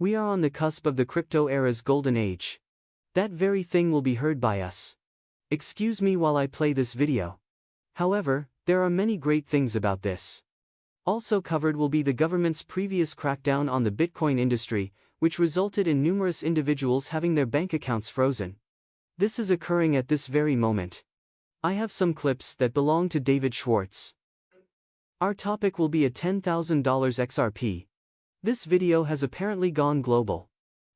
We are on the cusp of the crypto era's golden age. That very thing will be heard by us. Excuse me while I play this video. However, there are many great things about this. Also covered will be the government's previous crackdown on the Bitcoin industry, which resulted in numerous individuals having their bank accounts frozen. This is occurring at this very moment. I have some clips that belong to David Schwartz. Our topic will be a $10,000 XRP. This video has apparently gone global.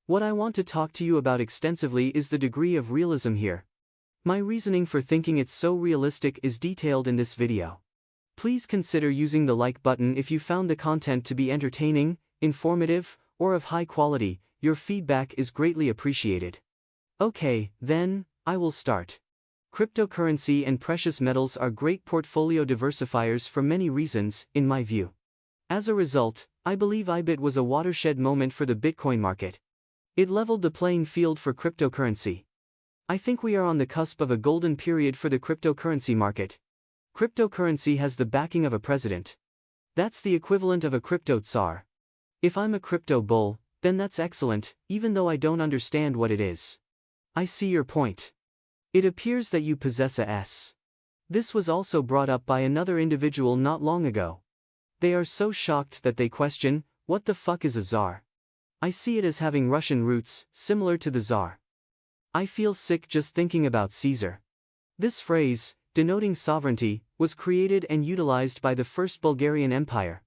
What I want to talk to you about extensively is the degree of realism here. My reasoning for thinking it's so realistic is detailed in this video. Please consider using the like button if you found the content to be entertaining, informative, or of high quality. Your feedback is greatly appreciated. Okay, then, I will start. Cryptocurrency and precious metals are great portfolio diversifiers for many reasons, in my view. As a result, I believe IBIT was a watershed moment for the Bitcoin market. It leveled the playing field for cryptocurrency. I think we are on the cusp of a golden period for the cryptocurrency market. Cryptocurrency has the backing of a president. That's the equivalent of a crypto tsar. If I'm a crypto bull, then that's excellent, even though I don't understand what it is. I see your point. It appears that you possess a S. This was also brought up by another individual not long ago. They are so shocked that they question, what the fuck is a czar? I see it as having Russian roots, similar to the czar. I feel sick just thinking about Caesar. This phrase, denoting sovereignty, was created and utilized by the First Bulgarian Empire.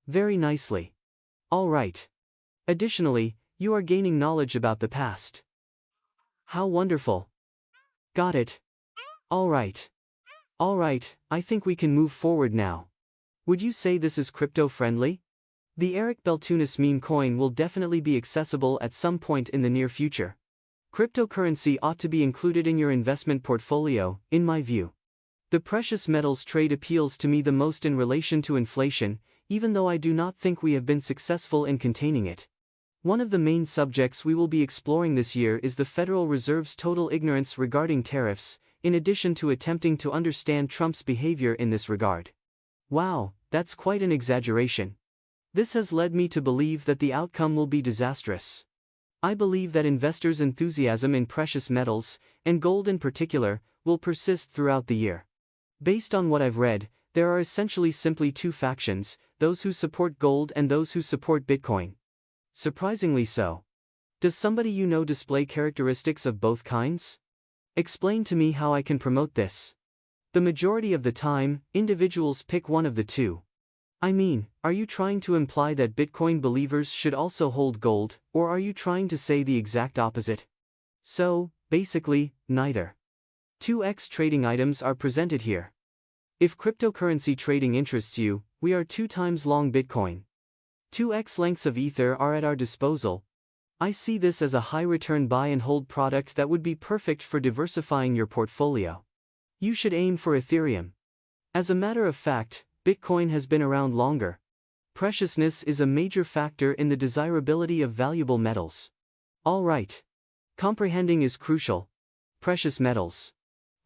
Very nicely. All right. Additionally, you are gaining knowledge about the past. How wonderful. Got it. All right. All right, I think we can move forward now. Would you say this is crypto-friendly? The Eric Beltunis meme coin will definitely be accessible at some point in the near future. Cryptocurrency ought to be included in your investment portfolio, in my view. The precious metals trade appeals to me the most in relation to inflation, even though I do not think we have been successful in containing it. One of the main subjects we will be exploring this year is the Federal Reserve's total ignorance regarding tariffs, in addition to attempting to understand Trump's behavior in this regard. Wow, that's quite an exaggeration. This has led me to believe that the outcome will be disastrous. I believe that investors' enthusiasm in precious metals, and gold in particular, will persist throughout the year. Based on what I've read, there are essentially simply two factions, those who support gold and those who support Bitcoin. Surprisingly so. Does somebody you know display characteristics of both kinds? Explain to me how I can promote this. The majority of the time, individuals pick one of the two. I mean, are you trying to imply that Bitcoin believers should also hold gold, or are you trying to say the exact opposite? So, basically, neither. 2x trading items are presented here. If cryptocurrency trading interests you, we are 2 times long Bitcoin. 2x lengths of Ether are at our disposal. I see this as a high-return buy-and-hold product that would be perfect for diversifying your portfolio. You should aim for Ethereum. As a matter of fact, Bitcoin has been around longer. Preciousness is a major factor in the desirability of valuable metals. All right. Comprehending is crucial. Precious metals.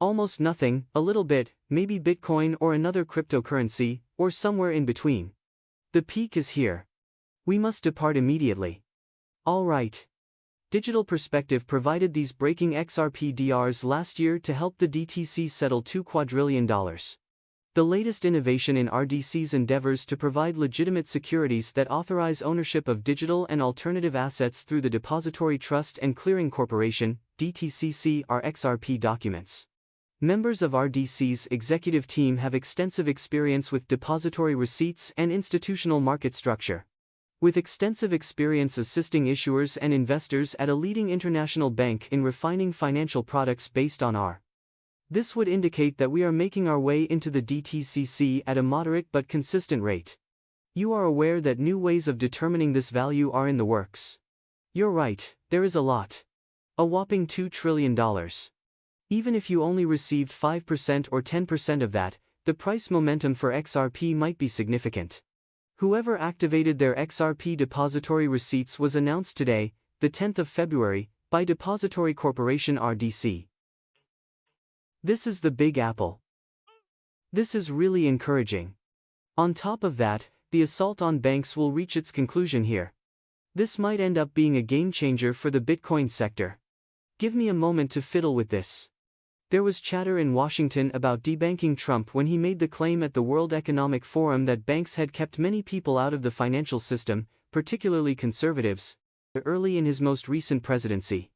Almost nothing, a little bit, maybe Bitcoin or another cryptocurrency, or somewhere in between. The peak is here. We must depart immediately. All right. Digital Perspective provided these breaking XRP DRs last year to help the DTC settle $2 quadrillion. The latest innovation in RDC's endeavors to provide legitimate securities that authorize ownership of digital and alternative assets through the Depository Trust and Clearing Corporation, DTCC, are XRP documents. Members of RDC's executive team have extensive experience with depository receipts and institutional market structure. With extensive experience assisting issuers and investors at a leading international bank in refining financial products based on R. This would indicate that we are making our way into the DTCC at a moderate but consistent rate. You are aware that new ways of determining this value are in the works. You're right, there is a lot. A whopping $2 trillion. Even if you only received 5% or 10% of that, the price momentum for XRP might be significant. Whoever activated their XRP depository receipts was announced today, the 10th of February, by Depository Corporation RDC. This is the Big Apple. This is really encouraging. On top of that, the assault on banks will reach its conclusion here. This might end up being a game changer for the Bitcoin sector. Give me a moment to fiddle with this. There was chatter in Washington about debanking Trump when he made the claim at the World Economic Forum that banks had kept many people out of the financial system, particularly conservatives, early in his most recent presidency.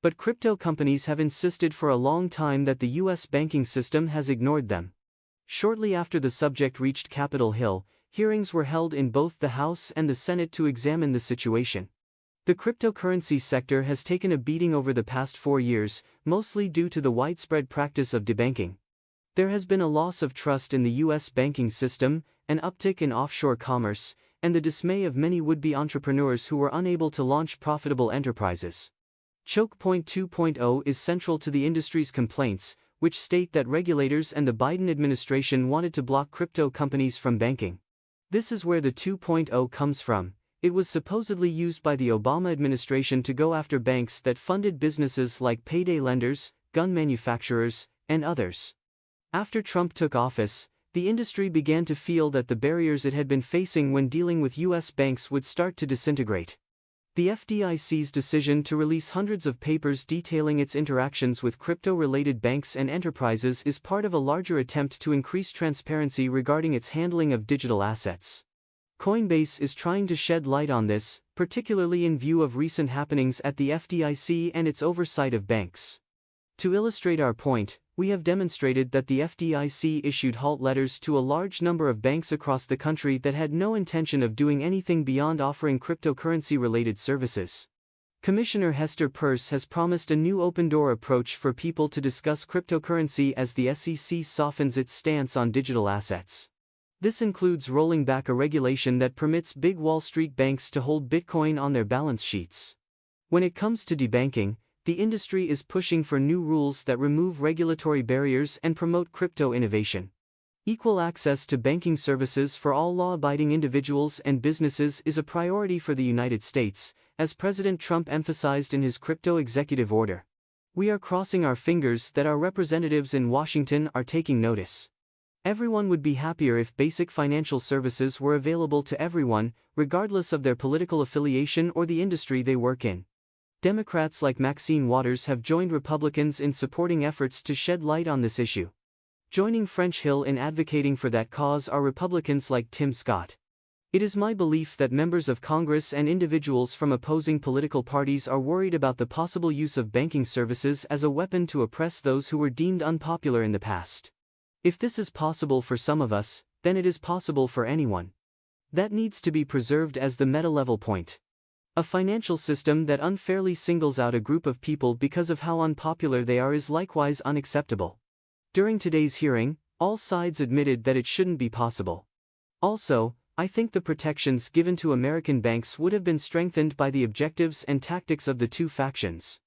But crypto companies have insisted for a long time that the U.S. banking system has ignored them. Shortly after the subject reached Capitol Hill, hearings were held in both the House and the Senate to examine the situation. The cryptocurrency sector has taken a beating over the past 4 years, mostly due to the widespread practice of debanking. There has been a loss of trust in the U.S. banking system, an uptick in offshore commerce, and the dismay of many would-be entrepreneurs who were unable to launch profitable enterprises. Choke Point 2.0 is central to the industry's complaints, which state that regulators and the Biden administration wanted to block crypto companies from banking. This is where the 2.0 comes from. It was supposedly used by the Obama administration to go after banks that funded businesses like payday lenders, gun manufacturers, and others. After Trump took office, the industry began to feel that the barriers it had been facing when dealing with U.S. banks would start to disintegrate. The FDIC's decision to release hundreds of papers detailing its interactions with crypto-related banks and enterprises is part of a larger attempt to increase transparency regarding its handling of digital assets. Coinbase is trying to shed light on this, particularly in view of recent happenings at the FDIC and its oversight of banks. To illustrate our point, we have demonstrated that the FDIC issued halt letters to a large number of banks across the country that had no intention of doing anything beyond offering cryptocurrency-related services. Commissioner Hester Peirce has promised a new open-door approach for people to discuss cryptocurrency as the SEC softens its stance on digital assets. This includes rolling back a regulation that permits big Wall Street banks to hold Bitcoin on their balance sheets. When it comes to debanking, the industry is pushing for new rules that remove regulatory barriers and promote crypto innovation. Equal access to banking services for all law-abiding individuals and businesses is a priority for the United States, as President Trump emphasized in his crypto executive order. We are crossing our fingers that our representatives in Washington are taking notice. Everyone would be happier if basic financial services were available to everyone, regardless of their political affiliation or the industry they work in. Democrats like Maxine Waters have joined Republicans in supporting efforts to shed light on this issue. Joining French Hill in advocating for that cause are Republicans like Tim Scott. It is my belief that members of Congress and individuals from opposing political parties are worried about the possible use of banking services as a weapon to oppress those who were deemed unpopular in the past. If this is possible for some of us, then it is possible for anyone. That needs to be preserved as the meta-level point. A financial system that unfairly singles out a group of people because of how unpopular they are is likewise unacceptable. During today's hearing, all sides admitted that it shouldn't be possible. Also, I think the protections given to American banks would have been strengthened by the objectives and tactics of the two factions.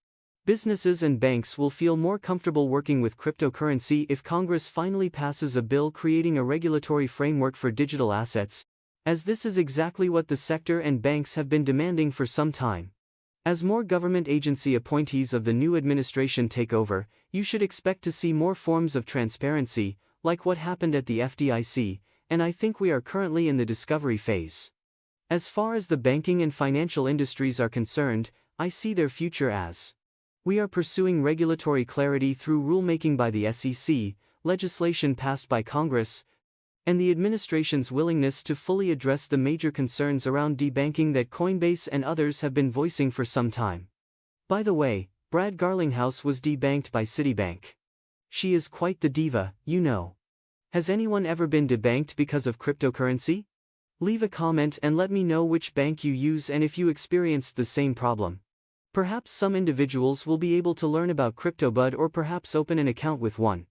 Businesses and banks will feel more comfortable working with cryptocurrency if Congress finally passes a bill creating a regulatory framework for digital assets, as this is exactly what the sector and banks have been demanding for some time. As more government agency appointees of the new administration take over, you should expect to see more forms of transparency, like what happened at the FDIC, and I think we are currently in the discovery phase. As far as the banking and financial industries are concerned, I see their future as: we are pursuing regulatory clarity through rulemaking by the SEC, legislation passed by Congress, and the administration's willingness to fully address the major concerns around debanking that Coinbase and others have been voicing for some time. By the way, Brad Garlinghouse was debanked by Citibank. She is quite the diva, you know. Has anyone ever been debanked because of cryptocurrency? Leave a comment and let me know which bank you use and if you experienced the same problem. Perhaps some individuals will be able to learn about CryptoBud or perhaps open an account with one.